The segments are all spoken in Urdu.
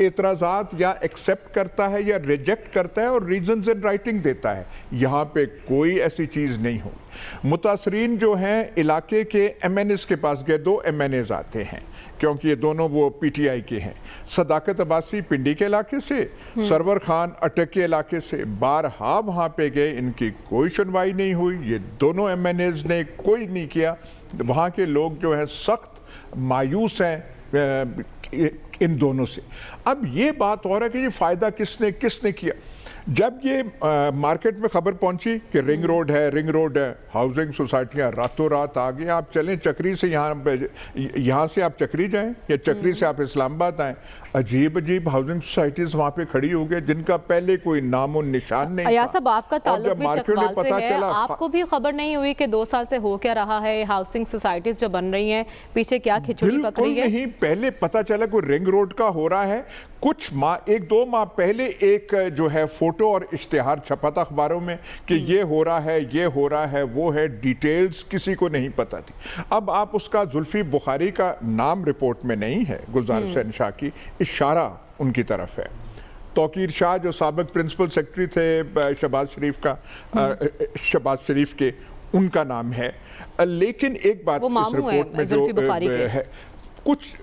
اعتراضات یا ایکسیپٹ کرتا ہے یا ریجیکٹ کرتا ہے اور ریزنز ان رائٹنگ دیتا ہے. یہاں پہ کوئی ایسی چیز نہیں ہو. متاثرین جو ہیں علاقے کے ایم این ایز کے پاس گئے, 2 ایم این ایز آتے ہیں کیونکہ یہ دونوں وہ پی ٹی آئی کے ہیں. صداقت عباسی پنڈی کے علاقے سے, سرور خان اٹک کے علاقے سے, بارہا وہاں پہ گئے, ان کی کوئی سنوائی نہیں ہوئی. یہ دونوں ایم این ایز نے کوئی نہیں کیا. وہاں کے لوگ جو ہیں سخت مایوس ہیں ان دونوں سے. اب یہ بات ہو رہا ہے کہ یہ فائدہ کس نے کیا. جب یہ مارکیٹ میں خبر پہنچی کہ رنگ روڈ ہے, ہاؤسنگ سوسائٹیاں راتوں رات آ گئی, آپ چلیں چکری سے یہاں سے آپ چکری جائیں یا چکری سے آپ اسلام آباد آئیں, عجیب ہاؤسنگ سوسائٹیز وہاں پہ کھڑی ہو گئے جن کا پہلے کوئی نام و نشان نہیں تھا. ایاز صاحب, آپ کا تعلق بھی چکوال سے ہے, آپ کو بھی خبر نہیں ہوئی کہ 2 سال سے ہو کیا رہا ہے, ہاؤسنگ سوسائٹیز جو بن رہی ہیں پیچھے کیا کھچڑی پک رہی ہے؟ بالکل نہیں, پہلے پتا چلا کوئی رنگ روڈ کا ہو رہا ہے. کچھ ماہ 1-2 ماہ پہلے ایک جو ہے فوٹو اور اشتہار چھپا تھا اخباروں میں کہ یہ ہو رہا ہے, وہ ہے, ڈیٹیلز کسی کو نہیں پتا تھی. اب آپ اس کا زلفی بخاری کا نام رپورٹ میں نہیں ہے, گلزار حسین شاہ کی, اشارہ ان کی طرف ہے. توقیر شاہ جو سابق پرنسپل سیکرٹری تھے شہباز شریف کے, ان کا نام ہے. لیکن ایک بات اس رپورٹ میں جو ہے کچھ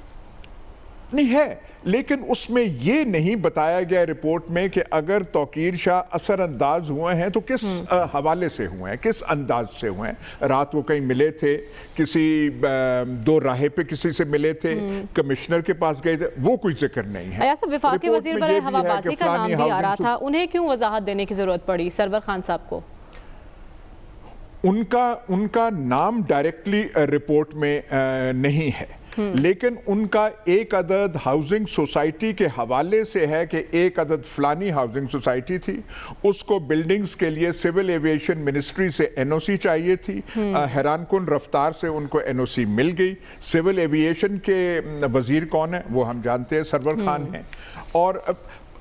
نہیں ہے, لیکن اس میں یہ نہیں بتایا گیا رپورٹ میں کہ اگر توقیر شاہ اثر انداز ہوئے ہیں تو کس حوالے سے ہوئے ہیں, کس انداز سے ہوئے ہیں. رات وہ کہیں ملے تھے, کسی 2 راہے پہ کسی سے ملے تھے, کمشنر کے پاس گئے تھے, وہ کوئی ذکر نہیں ہے. ایاز صاحب, وفاقی وزیر برائے ہوابازی کا نام بھی آ رہا تھا, انہیں کیوں وضاحت دینے کی ضرورت پڑی سرور خان صاحب کو؟ ان کا نام ڈائریکٹلی رپورٹ میں نہیں ہے, لیکن ان کا ایک عدد ہاؤسنگ سوسائٹی کے حوالے سے ہے کہ ایک عدد فلانی ہاؤسنگ سوسائٹی تھی, اس کو بلڈنگز کے لیے سول ایویشن منسٹری سے این او سی چاہیے تھی. حیران کن رفتار سے ان کو این او سی مل گئی. سول ایویشن کے وزیر کون ہیں وہ ہم جانتے ہیں, سرور خان ہیں. اور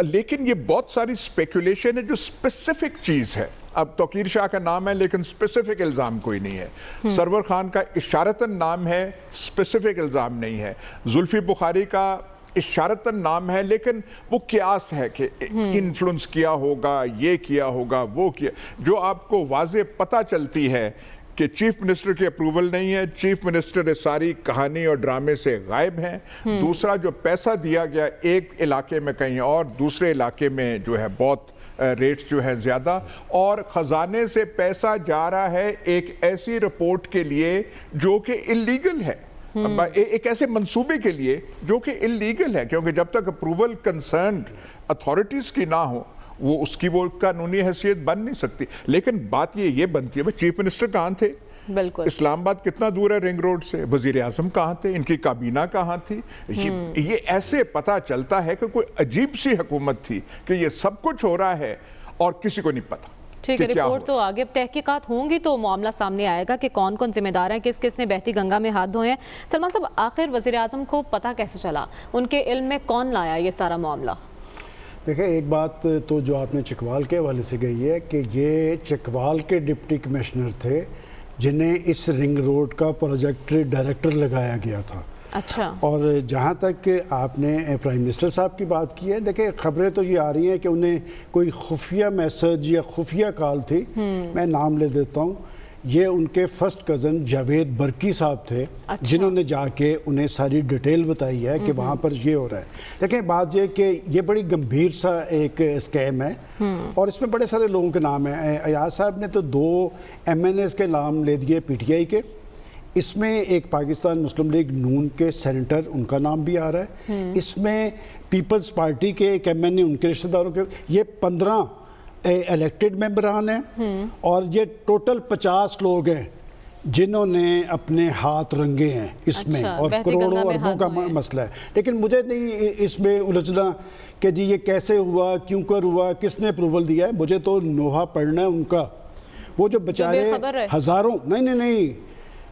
لیکن یہ بہت ساری سپیکولیشن ہے جو سپیسیفک چیز ہے. اب توقیر شاہ کا نام ہے لیکن سپیسیفک الزام کوئی نہیں ہے. سرور خان کا اشارتاً نام ہے, سپیسیفک الزام نہیں ہے. زلفی بخاری کا اشارتاً نام ہے لیکن وہ قیاس ہے کہ انفلوئنس کیا ہوگا, یہ کیا ہوگا, وہ کیا. جو آپ کو واضح پتہ چلتی ہے کہ چیف منسٹر کی اپروول نہیں ہے, چیف منسٹر اس ساری کہانی اور ڈرامے سے غائب ہیں. دوسرا جو پیسہ دیا گیا ایک علاقے میں کہیں اور, دوسرے علاقے میں جو ہے بہت ریٹس جو ہے زیادہ, اور خزانے سے پیسہ جا رہا ہے ایک ایسی رپورٹ کے لیے جو کہ اللیگل ہے, ایک ایسے منصوبے کے لیے جو کہ اللیگل ہے, کیونکہ جب تک اپروول کنسرنڈ اتھارٹیز کی نہ ہو وہ اس کی وہ قانونی حیثیت بن نہیں سکتی. لیکن بات یہ بنتی ہے چیف منسٹر کہاں تھے, بالکل اسلام آباد کتنا دور ہے رنگ روڈ سے, وزیر اعظم کہاں تھے, ان کی کابینہ کہاں تھی. یہ ایسے پتہ چلتا ہے کہ کوئی عجیب سی حکومت تھی کہ یہ سب کچھ ہو رہا ہے اور کسی کو نہیں پتا. ٹھیک ہے, رپورٹ تو آگے تحقیقات ہوں گی تو معاملہ سامنے آئے گا کہ کون کون ذمہ دار ہیں, کس نے بہتی گنگا میں ہاتھ دھوئے ہیں. سلمان صاحب, آخر وزیر اعظم کو پتہ کیسے چلا, ان کے علم میں کون لایا یہ سارا معاملہ؟ دیکھیں, ایک بات تو جو آپ نے چکوال کے حوالے سے کہی ہے کہ یہ چکوال کے ڈپٹی کمشنر تھے جنہیں اس رنگ روڈ کا پروجیکٹ ڈائریکٹر لگایا گیا تھا. اچھا. اور جہاں تک کہ آپ نے پرائم منسٹر صاحب کی بات کی ہے, دیکھیں خبریں تو یہ آ رہی ہیں کہ انہیں کوئی خفیہ میسج یا خفیہ کال تھی. میں نام لے دیتا ہوں, یہ ان کے فرسٹ کزن جاوید برکی صاحب تھے. اچھا. جنہوں نے جا کے انہیں ساری ڈیٹیل بتائی ہے کہ وہاں پر یہ ہو رہا ہے. دیکھیں بات یہ کہ یہ بڑی گمبھیر سا ایک اسکیم ہے اور اس میں بڑے سارے لوگوں کے نام ہیں. ایاز صاحب نے تو 2 ایم این ایز کے نام لے دیے پی ٹی آئی کے, اس میں ایک پاکستان مسلم لیگ نون کے سینیٹر, ان کا نام بھی آ رہا ہے. اس میں پیپلز پارٹی کے ایک ایم این اے, ان کے رشتہ داروں کے, یہ 15 الیکٹڈ ممبران ہیں اور یہ ٹوٹل 50 لوگ ہیں جنہوں نے اپنے ہاتھ رنگے ہیں اس میں. اور کروڑوں اربوں کا مسئلہ ہے. لیکن مجھے نہیں اس میں الجھنا کہ جی یہ کیسے ہوا, کیوں کر ہوا, کس نے اپروول دیا ہے. مجھے تو نوحہ پڑھنا ہے ان کا, وہ جو بچارے ہزاروں, نہیں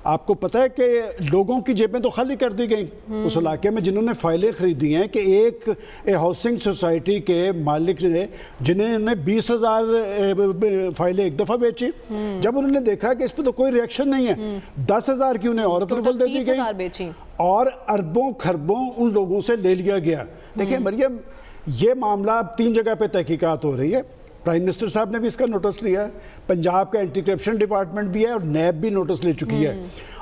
آپ کو پتہ ہے کہ لوگوں کی جیبیں تو خالی کر دی گئیں اس علاقے میں جنہوں نے فائلیں خریدی ہیں کہ ایک ہاؤسنگ سوسائٹی کے مالک نے جنہیں 20,000 فائلیں ایک دفعہ بیچی، جب انہوں نے دیکھا کہ اس پہ تو کوئی ریئیکشن نہیں ہے 10,000 کی انہیں اور اپروول دے دی گئی اور اربوں خربوں ان لوگوں سے لے لیا گیا۔ دیکھیں مریم، یہ معاملہ 3 جگہ پہ تحقیقات ہو رہی ہے، پرائم منسٹر صاحب نے بھی اس کا نوٹس لیا ہے، پنجاب کا اینٹی کرپشن ڈپارٹمنٹ بھی ہے اور نیب بھی نوٹس لے چکی ہے۔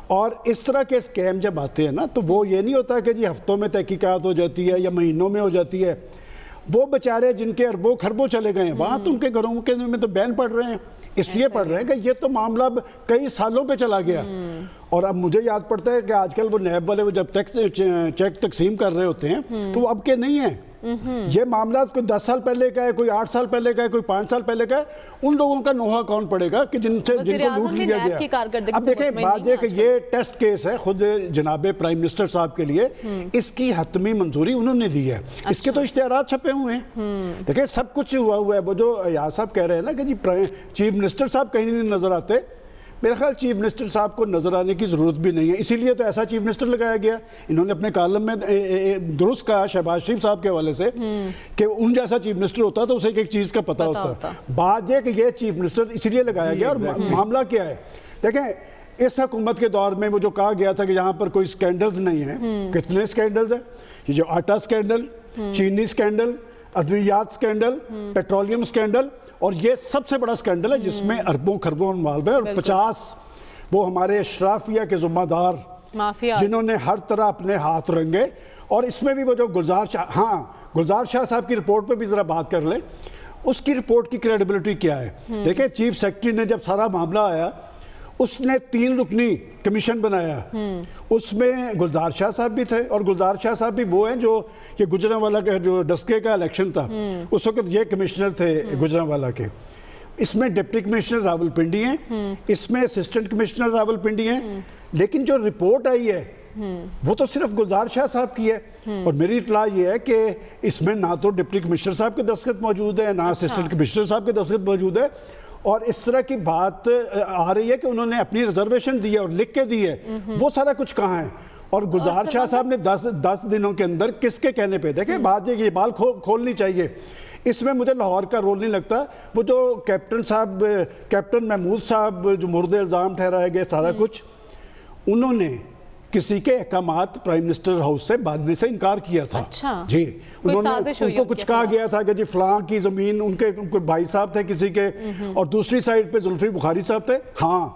اور اس طرح کے اسکیم جب آتے ہیں نا تو وہ یہ نہیں ہوتا کہ جی ہفتوں میں تحقیقات ہو جاتی ہے یا مہینوں میں ہو جاتی ہے۔ وہ بیچارے جن کے اربوں خربوں چلے گئے ہیں وہاں تو ان کے گھروں کے میں تو بین پڑ رہے ہیں، اس لیے پڑھ رہے ہیں کہ یہ تو معاملہ اب کئی سالوں پہ چلا گیا۔ اور اب مجھے یاد پڑتا ہے کہ آج کل وہ نیب والے وہ جب چیک تقسیم کر رہے ہوتے ہیں تو وہ اب کے نہیں ہیں، یہ معاملات کوئی 10 سال پہلے کا ہے، کوئی 8 سال پہلے کا ہے، کوئی 5 سال پہلے کا ہے، ان لوگوں کا نوحہ کون پڑے گا کہ جن کو لوٹ لیا گیا۔ اب دیکھیں بات یہ کہ یہ ٹیسٹ کیس ہے خود جناب پرائم منسٹر صاحب کے لیے، اس کی حتمی منظوری انہوں نے دی ہے، اس کے تو اشتہارات چھپے ہوئے ہیں، دیکھیں سب کچھ ہوا ہے۔ وہ جو ایاز صاحب کہہ رہے ہیں نا کہ جی چیف منسٹر صاحب کہیں نہیں نظر آتے، میرا خیال چیف منسٹر صاحب کو نظر آنے کی ضرورت بھی نہیں ہے، اسی لیے تو ایسا چیف منسٹر لگایا گیا۔ انہوں نے اپنے کالم میں درست کہا شہباز شریف صاحب کے حوالے سے کہ ان جیسا چیف منسٹر ہوتا تو اسے ایک چیز کا پتہ ہوتا۔ بات یہ کہ یہ چیف منسٹر اسی لیے لگایا گیا، اور معاملہ کیا ہے دیکھیں اس حکومت کے دور میں وہ جو کہا گیا تھا کہ یہاں پر کوئی سکینڈلز نہیں ہیں، کتنے سکینڈلز ہیں؟ یہ جو آٹا سکینڈل، چینی سکینڈل، ادویات سکینڈل، پیٹرولیم سکینڈل، اور یہ سب سے بڑا سکینڈل ہے جس میں اربوں خربوں انوالو ہے، اور 50 وہ ہمارے اشرافیہ کے ذمہ دار جنہوں نے ہر طرح اپنے ہاتھ رنگے۔ اور اس میں بھی وہ جو گلزار شاہ صاحب کی رپورٹ پہ بھی ذرا بات کر لیں، اس کی رپورٹ کی کریڈیبلٹی کیا ہے؟ دیکھیں چیف سیکرٹری نے جب سارا معاملہ آیا اس نے 3 رکنی کمیشن بنایا، اس میں گلزار شاہ صاحب بھی تھے، اور گلزار شاہ صاحب بھی وہ ہیں جو یہ گجرانوالہ کا جو ڈسکے کا الیکشن تھا اس وقت یہ کمشنر تھے گجرانوالہ کے، اس میں ڈپٹی کمشنر راول پنڈی ہیں، اس میں اسسٹنٹ کمشنر راول پنڈی ہیں، لیکن جو رپورٹ آئی ہے وہ تو صرف گلزار شاہ صاحب کی ہے، اور میری اطلاع یہ ہے کہ اس میں نہ تو ڈپٹی کمشنر صاحب کے دستخط موجود ہے، نہ اسسٹنٹ کمشنر صاحب کے دستخط موجود ہے، اور اس طرح کی بات آ رہی ہے کہ انہوں نے اپنی ریزرویشن دی ہے اور لکھ کے دی ہے، وہ سارا کچھ کہاں ہے؟ اور گلزار شاہ صاحب نے 10 دنوں کے اندر کس کے کہنے پہ، دیکھیں بات یہ بال کھولنی چاہیے، اس میں مجھے لاہور کا رول نہیں لگتا، وہ جو کیپٹن محمود صاحب جو مورد الزام ٹھہرائے گئے سارا کچھ، انہوں نے کسی کے احکامات پرائم منسٹر ہاؤس سے باندھنے سے انکار کیا تھا۔ جی انہوں نے ان کو کچھ کہا گیا تھا کہ جی فلاں کی زمین ان کے بھائی صاحب تھے کسی کے، اور دوسری سائڈ پہ زلفی بخاری صاحب تھے۔ ہاں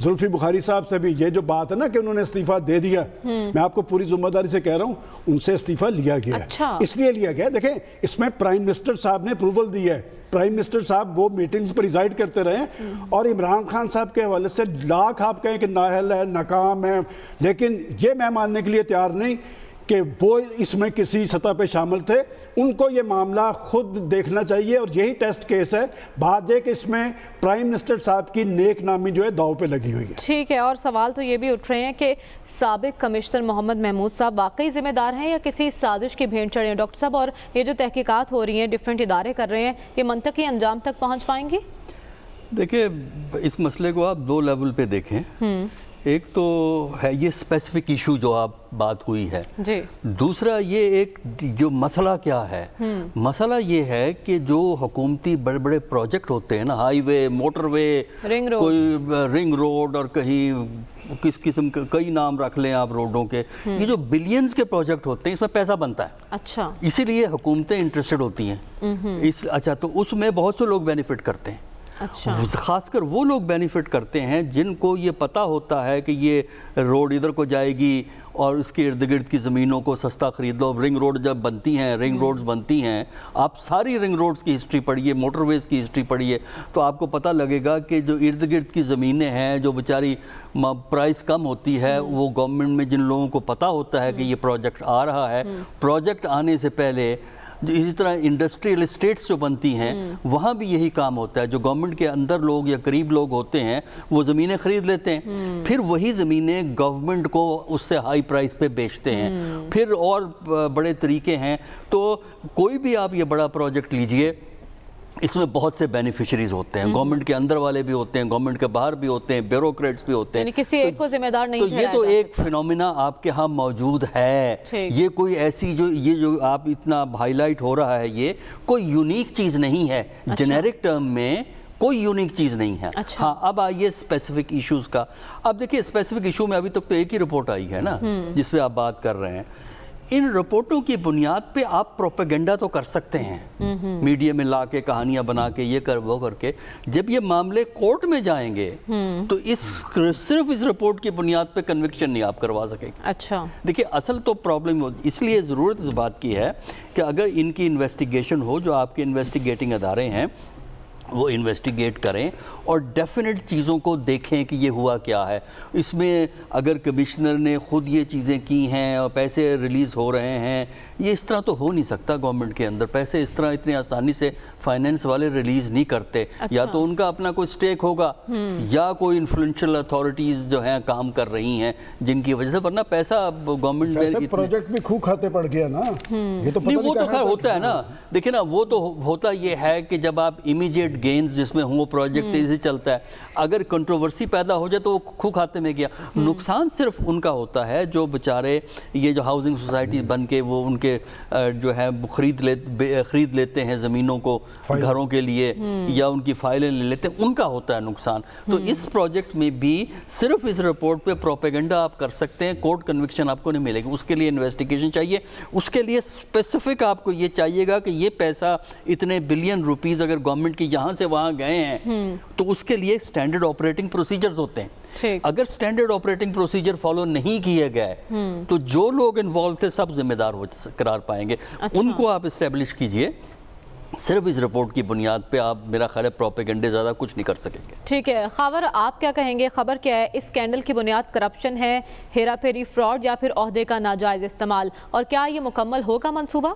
زلفی بخاری صاحب سے بھی یہ جو بات ہے نا کہ انہوں نے استعفیٰ دے دیا، میں آپ کو پوری ذمہ داری سے کہہ رہا ہوں ان سے استعفیٰ لیا گیا ہے، اس لیے لیا گیا۔ دیکھیں اس میں پرائم منسٹر صاحب نے اپروول دی ہے، پرائم منسٹر صاحب وہ میٹنگز پر ریزائڈ کرتے رہے ہیں، اور عمران خان صاحب کے حوالے سے لاکھ آپ کہیں کہ نااہل ہے، ناکام ہے، لیکن یہ میں ماننے کے لیے تیار نہیں کہ وہ اس میں کسی سطح پہ شامل تھے، ان کو یہ معاملہ خود دیکھنا چاہیے، اور یہی ٹیسٹ کیس ہے۔ بات یہ کہ اس میں پرائم منسٹر صاحب کی نیک نامی جو ہے داؤ پہ لگی ہوئی ہے۔ ٹھیک ہے، اور سوال تو یہ بھی اٹھ رہے ہیں کہ سابق کمشنر محمد محمود صاحب واقعی ذمہ دار ہیں یا کسی سازش کی بھینٹ چڑھے ہیں ڈاکٹر صاحب؟ اور یہ جو تحقیقات ہو رہی ہیں ڈیفرنٹ ادارے کر رہے ہیں، یہ منطقی انجام تک پہنچ پائیں گی؟ دیکھیں اس مسئلے کو آپ 2 لیول پہ دیکھیں، ایک تو ہے یہ اسپیسیفک ایشو جو آپ بات ہوئی ہے، دوسرا یہ ایک جو مسئلہ کیا ہے، مسئلہ یہ ہے کہ جو حکومتی بڑے بڑے پروجیکٹ ہوتے ہیں نا، ہائی وے، موٹر وے، کوئی رنگ روڈ، اور کہیں کس قسم کے کئی نام رکھ لیں آپ روڈوں کے، یہ جو بلینز کے پروجیکٹ ہوتے ہیں اس میں پیسہ بنتا ہے، اچھا اسی لیے حکومتیں انٹرسٹڈ ہوتی ہیں، اچھا تو اس میں بہت سے لوگ بینیفٹ کرتے ہیں، خاص کر وہ لوگ بینیفٹ کرتے ہیں جن کو یہ پتہ ہوتا ہے کہ یہ روڈ ادھر کو جائے گی اور اس کے ارد گرد کی زمینوں کو سستا خرید لو۔ رنگ روڈ جب بنتی ہیں، رنگ روڈز بنتی ہیں، آپ ساری رنگ روڈز کی ہسٹری پڑھیے، موٹر ویز کی ہسٹری پڑھیے، تو آپ کو پتہ لگے گا کہ جو ارد گرد کی زمینیں ہیں جو بیچاری پرائس کم ہوتی ہے، وہ گورنمنٹ میں جن لوگوں کو پتہ ہوتا ہے کہ یہ پروجیکٹ آ رہا ہے، پروجیکٹ آنے سے پہلے اسی طرح انڈسٹریل اسٹیٹس جو بنتی ہیں وہاں بھی یہی کام ہوتا ہے، جو گورنمنٹ کے اندر لوگ یا قریب لوگ ہوتے ہیں وہ زمینیں خرید لیتے ہیں، پھر وہی زمینیں گورنمنٹ کو اس سے ہائی پرائس پہ بیچتے ہیں، پھر اور بڑے طریقے ہیں۔ تو کوئی بھی آپ یہ بڑا پروجیکٹ لیجئے، اس میں بہت سے بینیفیشریز ہوتے ہیں، گورنمنٹ کے اندر والے بھی ہوتے ہیں، گورنمنٹ کے باہر بھی ہوتے ہیں، بیوروکریٹس بھی ہوتے ہیں، یعنی کسی ایک کو ذمہ دار نہیں تو یہ تو ایک فینومینا آپ کے ہاں موجود ہے۔ یہ کوئی ایسی جو آپ اتنا ہائی لائٹ ہو رہا ہے، یہ کوئی یونیک چیز نہیں ہے، جنیرک ٹرم میں کوئی یونیک چیز نہیں ہے۔ ہاں اب آئیے اسپیسیفک ایشوز کا۔ اب دیکھیے اسپیسیفک ایشو میں ابھی تک تو ایک ہی رپورٹ آئی ہے نا جس پہ آپ بات کر رہے ہیں۔ ان رپورٹوں کی بنیاد پہ آپ پروپیگنڈا تو کر سکتے ہیں، میڈیا میں لا کے کہانیاں بنا کے یہ کر وہ کر کے، جب یہ معاملے کورٹ میں جائیں گے تو صرف اس رپورٹ کی بنیاد پہ کنوکشن نہیں آپ کروا سکیں گے۔ اچھا دیکھیے اصل تو پرابلم اس لیے ضرورت اس بات کی ہے کہ اگر ان کی انویسٹیگیشن ہو، جو آپ کے انویسٹیگیٹنگ ادارے ہیں وہ انویسٹیگیٹ کریں اور ڈیفینٹ چیزوں کو دیکھیں کہ یہ ہوا کیا ہے۔ اس میں اگر کمشنر نے خود یہ چیزیں کی ہیں اور پیسے ریلیز ہو رہے ہیں، یہ اس طرح تو ہو نہیں سکتا۔ گورنمنٹ کے اندر پیسے اس طرح اتنی آسانی سے فائنینس والے ریلیز نہیں کرتے، یا تو ان کا اپنا کوئی سٹیک ہوگا یا کوئی انفلوئنشل اتھارٹیز جو ہیں کام کر رہی ہیں جن کی وجہ سے، ورنہ پیسہ گورنمنٹ میں پروجیکٹ بھی کھو کھاتے پڑ گیا نا، یہ تو نہیں، وہ تو خیر ہوتا ہے نا۔ دیکھیں نا، وہ تو ہوتا یہ ہے کہ جب آپ امیجیٹ گینز جس میں ہوں وہ پروجیکٹ تیزی چلتا ہے، اگر کنٹروورسی پیدا ہو جائے تو وہ کھو کھاتے میں گیا۔ نقصان صرف ان کا ہوتا ہے جو بچارے یہ جو ہاؤسنگ سوسائٹی بن کے وہ ان کے جو ہے خرید لیتے ہیں زمینوں کو گھروں کے لیے، یا ان کی فائلیں لے لیتے ہیں، ان کا ہوتا ہے نقصان۔ تو اس پروجیکٹ میں بھی صرف اس رپورٹ پہ پروپیگنڈا آپ کر سکتے ہیں، کورٹ کنوکشن آپ کو نہیں ملے گی۔ اس کے لیے انویسٹیگیشن چاہیے، اس کے لیے اسپیسیفک آپ کو یہ چاہیے گا کہ یہ پیسہ اتنے بلین روپیز اگر گورنمنٹ کی یہاں سے وہاں گئے ہیں تو اس کے لیے اسٹینڈرڈ آپریٹنگ پروسیجرز ہوتے ہیں۔ اگر اسٹینڈرڈ آپریٹنگ پروسیجر فالو نہیں کیے گئے تو جو لوگ انوالو تھے سب ذمہ دار قرار پائیں گے۔ ان کو آپ اسٹیبلش کیجئے۔ صرف اس رپورٹ کی بنیاد پہ آپ میرا خیال ہے پروپیگنڈے زیادہ کچھ نہیں کر سکیں گے۔ ٹھیک ہے خاور، آپ کیا کہیں گے؟ خبر کیا ہے؟ اس اسکینڈل کی بنیاد کرپشن ہے، ہیرا پھیری، فراڈ، یا پھر عہدے کا ناجائز استعمال؟ اور کیا یہ مکمل ہوگا منصوبہ؟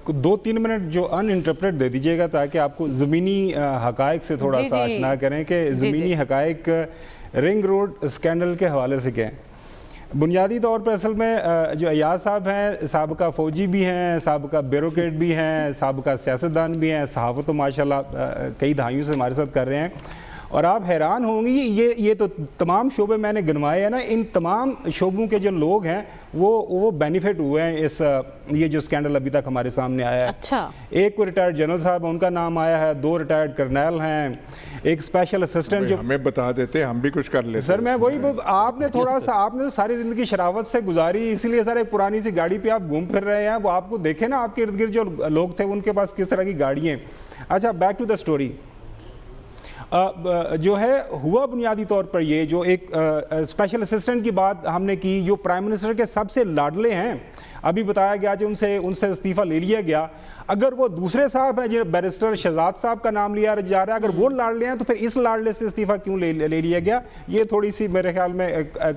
2-3 منٹ جو ان انٹرپریٹ دے دیجیے گا تاکہ آپ کو زمینی حقائق سے تھوڑا سا آشنا کریں کہ زمینی حقائق رنگ روڈ اسکینڈل کے حوالے سے کیا ہیں۔ بنیادی طور پر اصل میں جو ایاز صاحب ہیں سابقہ فوجی بھی ہیں، سابقہ بیوروکریٹ بھی ہیں، سابقہ سیاستدان بھی ہیں، صحافت تو ماشاءاللہ کئی دہائیوں سے ہمارے ساتھ کر رہے ہیں، اور آپ حیران ہوں گی یہ تو تمام شعبے میں نے گنوائے ہیں نا، ان تمام شعبوں کے جو لوگ ہیں وہ بینیفٹ ہوئے ہیں اس یہ جو اسکینڈل ابھی تک ہمارے سامنے آیا ہے۔ اچھا، ایک کوئی ریٹائرڈ جنرل صاحب ان کا نام آیا ہے، 2 ریٹائرڈ کرنیل ہیں، ایک اسپیشل اسسٹنٹ جو ہمیں بتا دیتے ہم بھی کچھ کر لیتے۔ سر میں وہی آپ نے تھوڑا سا آپ نے ساری زندگی شراوت سے گزاری، اسی لیے سر ایک پرانی سی گاڑی پہ آپ گھوم پھر رہے ہیں، وہ آپ کو دیکھیں نا آپ کے ارد گرد جو لوگ تھے ان کے پاس کس طرح کی گاڑیاں۔ اچھا بیک ٹو دا سٹوری، جو ہے ہوا بنیادی طور پر یہ جو ایک اسپیشل اسسٹنٹ کی بات ہم نے کی جو پرائم منسٹر کے سب سے لاڈلے ہیں، ابھی بتایا گیا جو ان سے استعفیٰ لے لیا گیا، اگر وہ دوسرے صاحب ہیں جو بیرسٹر شہزاد صاحب کا نام لیا جا رہا ہے، اگر وہ لاڈلے ہیں تو پھر اس لاڈلے سے استعفیٰ کیوں لے لیا گیا؟ یہ تھوڑی سی میرے خیال میں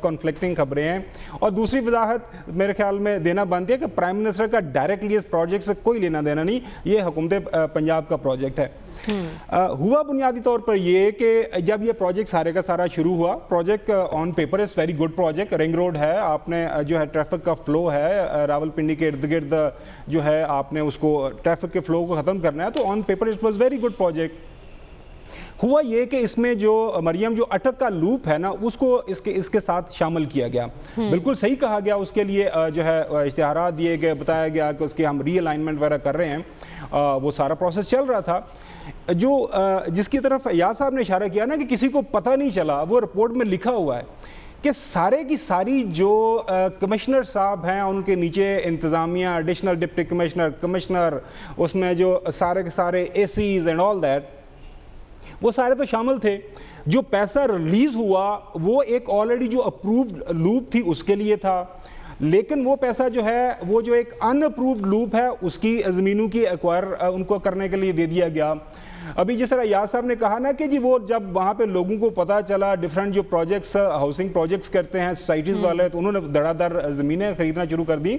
کانفلکٹنگ خبریں ہیں۔ اور دوسری وضاحت میرے خیال میں دینا بنتی ہے کہ پرائم منسٹر کا ڈائریکٹلی اس پروجیکٹ سے کوئی لینا دینا نہیں، یہ حکومت پنجاب کا پروجیکٹ ہے۔ ہوا بنیادی طور پر یہ کہ جب یہ پروجیکٹ سارے کا سارا شروع ہوا، project on paper is very good project, ring road ہے، آپ نے جو ہے ٹریفک کا فلو ہے راول پنڈی کے ارد گرد جو ہے آپ نے اس کو ٹریفک کے فلو کو ختم کرنا ہے، تو on paper it was very good project. ہوا یہ کہ اس میں جو مریم جو اٹک کا لوپ ہے نا اس کو اس کے ساتھ شامل کیا گیا، بالکل صحیح کہا گیا، اس کے لیے جو ہے اشتہارات دیے گئے، بتایا گیا کہ اس کی ہم ری الائنمنٹ وغیرہ کر رہے ہیں، وہ سارا پروسیس چل رہا تھا۔ جو جس کی طرف ایاز صاحب نے اشارہ کیا نا کہ کسی کو پتہ نہیں چلا، وہ رپورٹ میں لکھا ہوا ہے کہ سارے کی ساری جو کمشنر صاحب ہیں ان کے نیچے انتظامیہ، ایڈیشنل ڈپٹی کمشنر، کمشنر، اس میں جو سارے کے سارے اے سیز اینڈ آل دیٹ، وہ سارے تو شامل تھے۔ جو پیسہ ریلیز ہوا وہ ایک آلریڈی جو اپرووڈ لوپ تھی اس کے لیے تھا، لیکن وہ پیسہ جو ہے وہ جو ایک ان اپرووڈ لوپ ہے اس کی زمینوں کی ایکوائر ان کو کرنے کے لیے دے دیا گیا۔ ابھی جس طرح ایاز صاحب نے کہا نا کہ جی وہ جب وہاں پہ لوگوں کو پتہ چلا ڈیفرنٹ جو پروجیکٹس ہاؤسنگ پروجیکٹس کرتے ہیں سوسائٹیز والے، تو انہوں نے دڑا دڑ زمینیں خریدنا شروع کر دی۔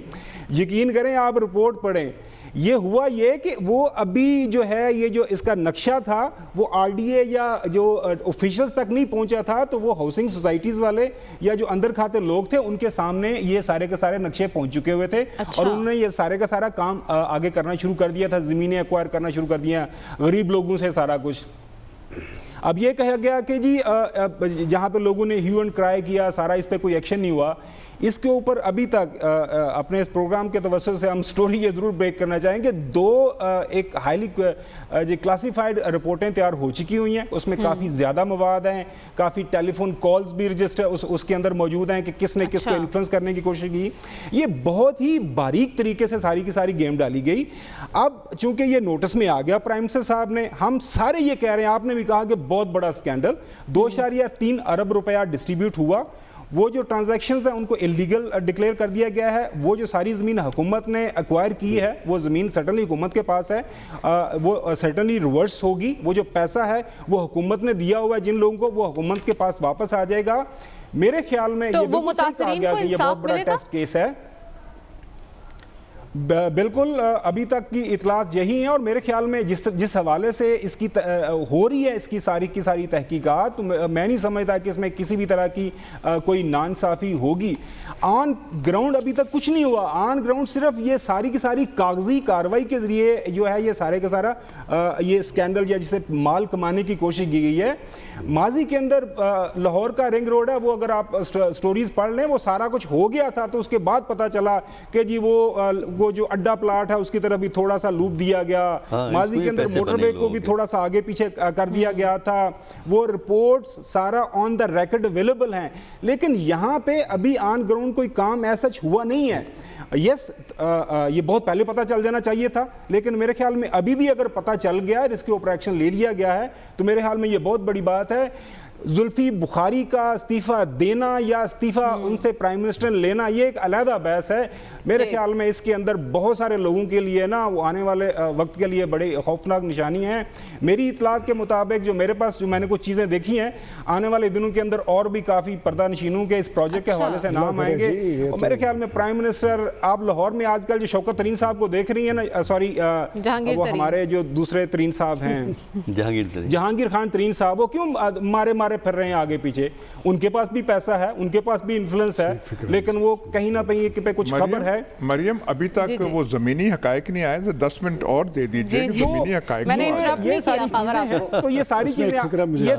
یقین کریں آپ رپورٹ پڑھیں، یہ ہوا یہ کہ وہ ابھی جو ہے یہ جو اس کا نقشہ تھا وہ آر ڈی اے یا جو آفیشلز تک نہیں پہنچا تھا, تو وہ ہاؤسنگ سوسائٹیز والے یا جو اندر کھاتے لوگ تھے ان کے سامنے یہ سارے کے سارے نقشے پہنچ چکے ہوئے تھے, اور انہوں نے یہ سارے کا سارا کام آگے کرنا شروع کر دیا تھا, زمینیں ایکوائر کرنا شروع کر دیا غریب لوگوں سے سارا کچھ. اب یہ کہا گیا کہ جی جہاں پہ لوگوں نے ہیو اینڈ کرائی کیا سارا, اس پہ کوئی ایکشن نہیں ہوا. اس کے اوپر ابھی تک اپنے اس پروگرام کے توسط سے ہم سٹوری یہ ضرور بریک کرنا چاہیں کہ دو ایک ہائیلی کلاسیفائڈ رپورٹیں تیار ہو چکی ہوئی ہیں, اس میں کافی زیادہ مواد ہیں, کافی ٹیلی فون کالز بھی رجسٹر اس کے اندر موجود ہیں کہ کس نے کس کو انفلوئنس کرنے کی کوشش کی. یہ بہت ہی باریک طریقے سے ساری کی ساری گیم ڈالی گئی. اب چونکہ یہ نوٹس میں آ گیا پرائم منسٹر صاحب نے, ہم سارے یہ کہہ رہے ہیں, آپ نے بھی کہا کہ بہت بڑا اسکینڈل, 2.3 ارب روپیہ ڈسٹریبیوٹ ہوا, وہ جو ٹرانزیکشنز ہیں ان کو اللیگل ڈکلیئر کر دیا گیا ہے. وہ جو ساری زمین حکومت نے ایکوائر کی ہے وہ زمین سرٹنلی حکومت کے پاس ہے, وہ سرٹنلی ریورس ہوگی. وہ جو پیسہ ہے وہ حکومت نے دیا ہوا ہے جن لوگوں کو, وہ حکومت کے پاس واپس آ جائے گا. میرے خیال میں یہ بالکل صحیح کہا گیا کہ یہ بہت بڑا ٹیسٹ کیس ہے. بالکل ابھی تک کی اطلاعات یہی ہیں, اور میرے خیال میں جس حوالے سے اس کی ہو رہی ہے اس کی ساری تحقیقات, تو میں نہیں سمجھتا کہ اس میں کسی بھی طرح کی کوئی ناانصافی ہوگی. آن گراؤنڈ ابھی تک کچھ نہیں ہوا. آن گراؤنڈ صرف یہ ساری کی ساری کاغذی کارروائی کے ذریعے جو ہے یہ سارے کا سارا یہ اسکینڈل یا جسے مال کمانے کی کوشش کی گئی ہے. ماضی کے اندر لاہور کا رنگ روڈ ہے, وہ اگر آپ سٹوریز پڑھ لیں وہ سارا کچھ ہو گیا تھا, تو اس کے بعد پتا چلا کہ جی وہ جو اڈا پلاٹ ہے اس کی طرف بھی تھوڑا سا لوپ دیا گیا. ماضی کے اندر موٹر وے کو بھی تھوڑا سا آگے پیچھے کر دیا گیا تھا. وہ رپورٹس سارا آن دا ریکارڈ اویلیبل ہیں, لیکن یہاں پہ ابھی آن گراؤنڈ کوئی کام ایسا ہوا نہیں ہے. یس یہ بہت پہلے پتہ چل جانا چاہیے تھا, لیکن میرے خیال میں ابھی بھی اگر پتہ چل گیا ہے اس کے اوپر ایکشن لے لیا گیا ہے تو میرے خیال میں یہ بہت بڑی بات ہے. زلفی بخاری کا استعفیٰ دینا یا استعفیٰ ان سے پرائم منسٹر لینا یہ ایک علیحدہ بحث ہے. میرے خیال میں اس کے اندر بہت سارے لوگوں کے لیے نا وہ آنے والے وقت کے لیے بڑے خوفناک نشانی ہیں. میری اطلاعات کے مطابق جو میرے پاس جو میں نے کچھ چیزیں دیکھی ہیں, آنے والے دنوں کے اندر اور بھی کافی پردہ نشینوں کے اس پروجیکٹ کے حوالے سے نام آئیں گے. اور میرے خیال میں پرائم منسٹر آپ لاہور میں آج کل جو شوکت ترین صاحب کو دیکھ رہی ہیں نا, سوری وہ ہمارے جو دوسرے ترین صاحب ہیں جہانگیر خان ترین صاحب, وہ کیوں مارے پھر رہے ہیں آگے پیچھے؟ ان کے پاس بھی پیسہ ہے, ان کے پاس بھی انفلوئنس ہے, لیکن وہ کہیں نہ کہیں پہ کچھ خبر ہے. مریم ابھی تک وہ زمینی حقائق نہیں آئے, 10 منٹ اور دے دیجئے کہ زمینی حقائق تو یہ ساری چیزیں یہ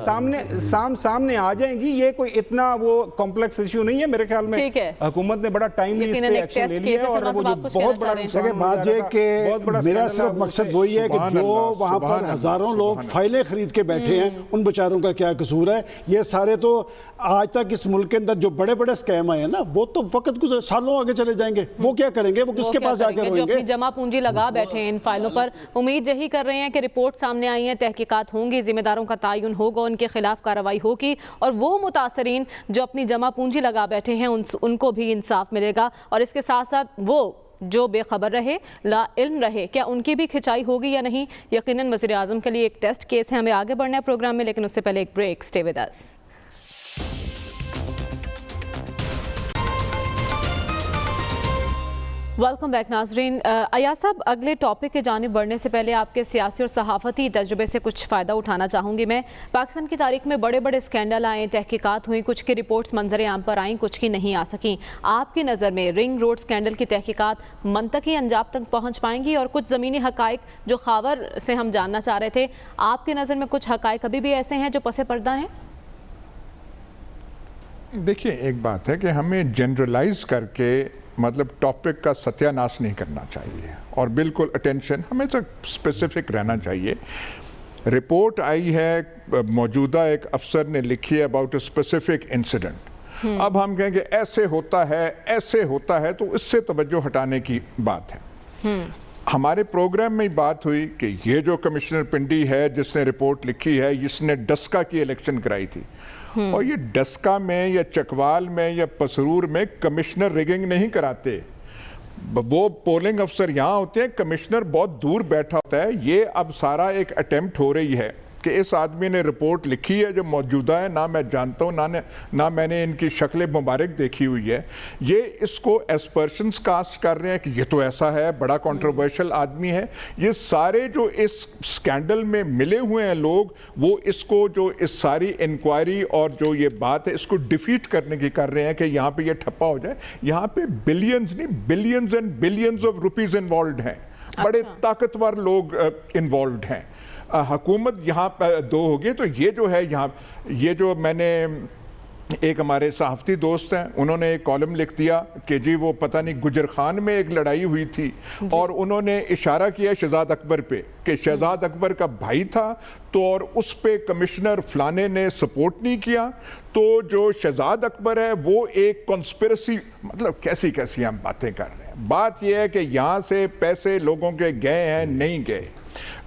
سامنے آ جائیں گی. یہ کوئی اتنا وہ کمپلیکس ایشو نہیں ہے. میرے خیال میں حکومت نے بڑا ٹائملی اس پہ ایکشن لے لیا ہے, اور وہ جو بہت بڑا دیکھیں بات یہ کہ میرا صرف مقصد وہی ہے کہ جو وہاں پر ہزاروں لوگ فائلیں خرید کے بیٹھے ہیں ان بیچاروں کا کیا قصور ہے. یہ سارے تو آج تک اس ملک کے اندر جو بڑے بڑے سکیم آئے ہیں نا, وہ تو وقت گزر سالوں آگے چلے جائیں گے. وہ کیا کریں گے, وہ کس کے پاس جا کے روئیں گے؟ اپنی جمع پونجی لگا بیٹھے ہیں ان فائلوں پر. امید یہی کر رہے ہیں کہ رپورٹ سامنے آئی ہیں, تحقیقات ہوں گی, ذمہ داروں کا تعین ہوگا, ان کے خلاف کارروائی ہوگی, اور وہ متاثرین جو اپنی جمع پونجی لگا بیٹھے ہیں ان کو بھی انصاف ملے گا. اور اس کے ساتھ ساتھ وہ جو بے خبر رہے, لا علم رہے, کیا ان کی بھی کھچائی ہوگی یا نہیں؟ یقیناً وزیر اعظم کے لیے ایک ٹیسٹ کیس ہے. ہمیں آگے بڑھنا ہے پروگرام میں, لیکن اس سے پہلے ایک break. Stay with us. Welcome back ناظرین. ایاز صاحب, اگلے ٹاپک کے جانب بڑھنے سے پہلے آپ کے سیاسی اور صحافتی تجربے سے کچھ فائدہ اٹھانا چاہوں گی میں. پاکستان کی تاریخ میں بڑے بڑے اسکینڈل آئے, تحقیقات ہوئیں, کچھ کی رپورٹس منظر عام پر آئیں, کچھ کی نہیں آ سکیں. آپ کی نظر میں رنگ روڈ اسکینڈل کی تحقیقات منطقی انجام تک پہنچ پائیں گی؟ اور کچھ زمینی حقائق جو خاور سے ہم جاننا چاہ رہے تھے, آپ کی نظر میں کچھ حقائق ابھی بھی ایسے ہیں جو پس پردہ ہیں؟ دیکھیے, ایک بات ہے کہ ہمیں جنرلائز کر کے مطلب ٹاپک کا ستیہ ناش نہیں کرنا چاہیے, اور بالکل اٹینشن ہمیشہ اسپیسیفک رہنا چاہیے. رپورٹ آئی ہے, موجودہ ایک افسر نے لکھی ہے اباؤٹ اے اسپیسیفک انسیڈنٹ. اب ہم کہیں کہ ایسے ہوتا ہے تو اس سے توجہ ہٹانے کی بات ہے. ہمارے پروگرام میں بات ہوئی کہ یہ جو کمشنر پنڈی ہے جس نے رپورٹ لکھی ہے, جس نے ڈسکا کی الیکشن کرائی تھی, اور یہ ڈسکا میں یا چکوال میں یا پسرور میں کمشنر ریگنگ نہیں کراتے. وہ پولنگ افسر یہاں ہوتے ہیں, کمشنر بہت دور بیٹھا ہوتا ہے. یہ اب سارا ایک اٹیمپٹ ہو رہی ہے کہ اس آدمی نے رپورٹ لکھی ہے جو موجودہ ہے، نہ میں جانتا ہوں نہ میں نے ان کی شکل مبارک دیکھی ہوئی ہے، یہ اس کو ایسپرشنز کاسٹ کر رہے ہیں کہ یہ تو ایسا ہے، بڑا کنٹروورشل آدمی ہے. یہ سارے جو اس سکینڈل میں ملے ہوئے ہیں لوگ، وہ اس کو جو اس ساری انکوائری اور جو یہ بات ہے اس کو ڈیفیٹ کرنے کی کر رہے ہیں کہ یہاں پہ یہ ٹھپا ہو جائے. یہاں پہ بلینز نہیں، billions and billions of rupees involved ہیں، بڑے طاقتور لوگ انوالوڈ ہیں. حکومت یہاں پہ دو ہوگی. تو یہ جو ہے یہاں، یہ جو میں نے ایک ہمارے صحافتی دوست ہیں، انہوں نے ایک کالم لکھ دیا کہ جی وہ پتہ نہیں گجر خان میں ایک لڑائی ہوئی تھی اور انہوں نے اشارہ کیا شہزاد اکبر پہ کہ شہزاد اکبر کا بھائی تھا تو اور اس پہ کمشنر فلانے نے سپورٹ نہیں کیا. تو جو شہزاد اکبر ہے وہ ایک کنسپیرسی، مطلب کیسی کیسی ہم باتیں کر رہے ہیں. بات یہ ہے کہ یہاں سے پیسے لوگوں کے گئے ہیں نہیں گئے.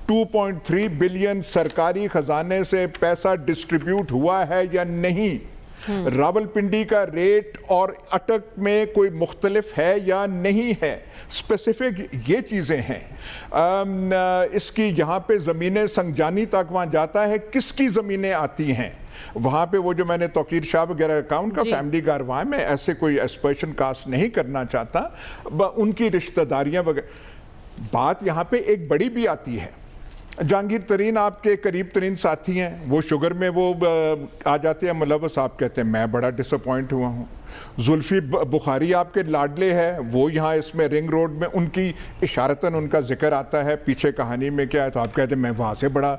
2.3 بلین سرکاری خزانے سے پیسہ ڈسٹریبیوٹ ہوا ہے یا نہیں. راولپنڈی کا ریٹ اور اٹک میں کوئی مختلف ہے یا نہیں ہے. اسپیسیفک یہ چیزیں ہیں. اس کی یہاں پہ زمینیں سنگجانی تک وہاں جاتا ہے، کس کی زمینیں آتی ہیں وہاں پہ. وہ جو میں نے توقیر شاہ وغیرہ اکاؤنٹ کا فیملی گھر وہاں، میں ایسے کوئی ایسپریشن کاسٹ نہیں کرنا چاہتا، ان کی رشتہ داریاں وغیرہ. بات یہاں پہ ایک بڑی بھی آتی ہے. جہانگیر ترین آپ کے قریب ترین ساتھی ہیں، وہ شوگر میں وہ آ جاتے ہیں ملوث. آپ کہتے ہیں میں بڑا ڈس اپوائنٹ ہوا ہوں. زلفی بخاری آپ کے لاڈلے ہے، وہ یہاں اس میں رنگ روڈ میں ان کی اشارتاً ان کا ذکر آتا ہے پیچھے کہانی میں کیا ہے، تو آپ کہتے ہیں میں وہاں سے بڑا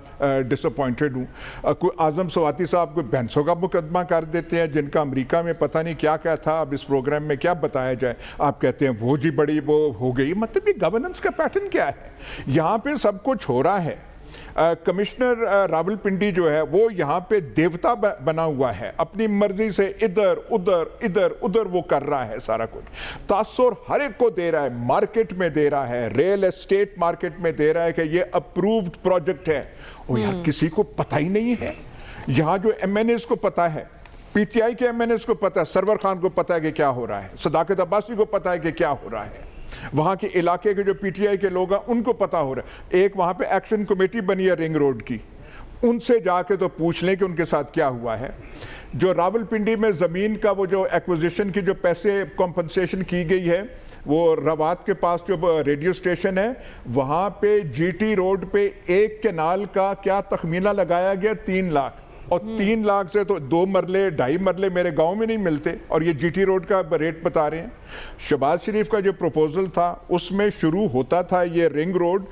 ڈس اپوائنٹڈ ہوں. کوئی اعظم سواتی صاحب کوئی بہنسوں کا مقدمہ کر دیتے ہیں جن کا امریکہ میں پتہ نہیں کیا کیا تھا، اب اس پروگرام میں کیا بتایا جائے. آپ کہتے ہیں وہ جی بڑی وہ ہو گئی. مطلب یہ گورننس کا پیٹرن کیا ہے؟ یہاں پہ سب کچھ ہو رہا ہے. کمشنر راولپنڈی جو ہے وہ یہاں پہ دیوتا بنا ہوا ہے، اپنی مرضی سے ادھر ادھر وہ کر رہا ہے سارا کچھ. تاثر ہر ایک کو دے رہا ہے، مارکیٹ میں دے رہا ہے، ریل اسٹیٹ مارکیٹ میں دے رہا ہے کہ یہ اپرووڈ پروجیکٹ ہے. اور یہاں کسی کو پتہ ہی نہیں ہے. یہاں جو ایم این ایز کو پتہ ہے، پی ٹی آئی کے ایم این ایز کو پتہ ہے، سرور خان کو پتہ ہے کہ کیا ہو رہا ہے، صداقت عباسی کو پتہ ہے کہ کیا ہو رہا ہے، وہاں کے علاقے کے جو پی ٹی آئی کے لوگ ہیں ان کو پتا ہو رہا ہے. ایک وہاں پہ ایکشن کمیٹی بنی ہے رنگ روڈ کی، ان سے جا کے تو پوچھ لیں کہ ان کے ساتھ کیا ہوا ہے. جو راولپنڈی میں زمین کا وہ جو ایکوزیشن کی جو پیسے کمپنسیشن کی گئی ہے، وہ روات کے پاس جو ریڈیو اسٹیشن ہے وہاں پہ جی ٹی روڈ پہ ایک کینال کا کیا تخمینہ لگایا گیا 3 لاکھ. اور 3 لاکھ سے تو 2 مرلے 2.5 مرلے میرے گاؤں میں نہیں ملتے، اور یہ جی ٹی روڈ کا ریٹ بتا رہے ہیں. شہباز شریف کا جو پروپوزل تھا اس میں شروع ہوتا تھا یہ رنگ روڈ،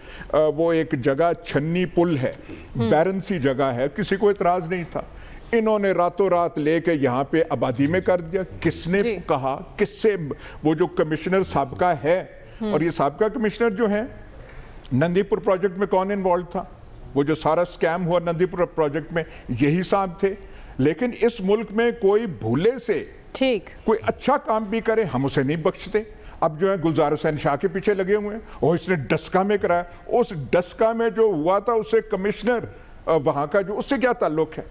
وہ ایک جگہ چھنی پل ہے، بیرن سی جگہ ہے، کسی کو اعتراض نہیں تھا. انہوں نے راتوں رات لے کے یہاں پہ آبادی میں کر دیا. کس نے کہا؟ کس سے؟ وہ جو کمشنر سابقہ ہے، اور یہ سابقہ کمشنر جو ہیں، نندی پور پروجیکٹ میں کون انوالو تھا؟ وہ جو سارا سکیم ہوا نندی پور پروجیکٹ میں یہی صاحب تھے. لیکن اس ملک میں کوئی بھولے سے کوئی اچھا کام بھی کرے ہم اسے نہیں بخشتے. اب جو ہے گلزار حسین شاہ کے پیچھے لگے ہوئے ہیں، اور اس نے ڈسکا میں کرایا. اس ڈسکا میں جو ہوا تھا اسے کمشنر وہاں کا جو، اس سے کیا تعلق ہے؟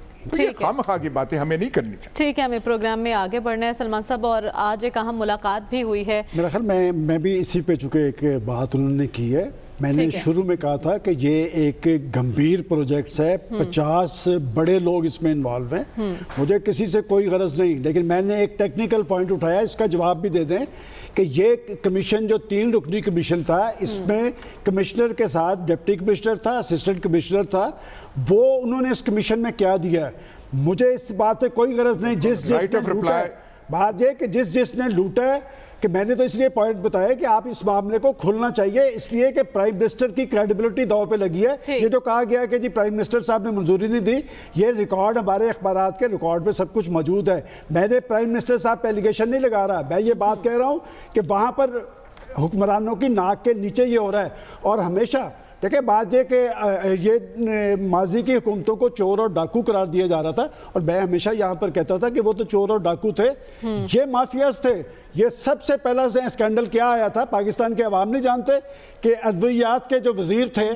خواہ کی باتیں ہمیں نہیں کرنی چاہیے. ٹھیک ہے، ہمیں پروگرام میں آگے بڑھنا ہے سلمان صاحب، اور آج ایک اہم ملاقات بھی ہوئی ہے. میرا خیال میں بھی اسی پہ چونکہ ایک بات انہوں نے کی ہے. میں نے شروع میں کہا تھا کہ یہ ایک گمبھیر پروجیکٹس ہے، 50 بڑے لوگ اس میں انوالو ہیں. مجھے کسی سے کوئی غرض نہیں، لیکن میں نے ایک ٹیکنیکل پوائنٹ اٹھایا، اس کا جواب بھی دے دیں کہ یہ کمیشن جو 3 رکنی کمیشن تھا، اس میں کمشنر کے ساتھ ڈپٹی کمشنر تھا، اسسٹنٹ کمشنر تھا. وہ انہوں نے اس کمیشن میں کیا دیا ہے؟ مجھے اس بات سے کوئی غرض نہیں. جس نے لوٹا ہے، بات یہ کہ جس نے لوٹا ہے، کہ میں نے تو اس لیے پوائنٹ بتایا کہ آپ اس معاملے کو کھولنا چاہیے، اس لیے کہ پرائم منسٹر کی کریڈیبلٹی داؤ پہ لگی ہے. یہ جو کہا گیا کہ جی پرائم منسٹر صاحب نے منظوری نہیں دی، یہ ریکارڈ ہمارے اخبارات کے ریکارڈ پہ سب کچھ موجود ہے. میں نے پرائم منسٹر صاحب پہ ایلیگیشن نہیں لگا رہا، میں یہ بات کہہ رہا ہوں کہ وہاں پر حکمرانوں کی ناک کے نیچے یہ ہو رہا ہے. اور ہمیشہ دیکھیں بات یہ کہ یہ ماضی کی حکومتوں کو چور اور ڈاکو قرار دیا جا رہا تھا، اور میں ہمیشہ یہاں پر کہتا تھا کہ وہ تو چور اور ڈاکو تھے، یہ مافیاز تھے. یہ سب سے پہلا اسکینڈل کیا آیا تھا، پاکستان کے عوام نہیں جانتے کہ ادویات کے جو وزیر تھے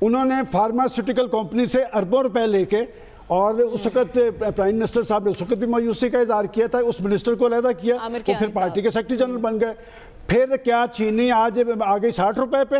انہوں نے فارماسیوٹیکل کمپنی سے اربوں روپے لے کے، اور اس وقت پرائم منسٹر صاحب نے اس وقت بھی مایوسی کا اظہار کیا تھا، اس منسٹر کو علیحدہ کیا، وہ پھر پارٹی کے سیکرٹری جنرل بن گئے. پھر کیا چینی آج آ گئی 60 روپے پہ،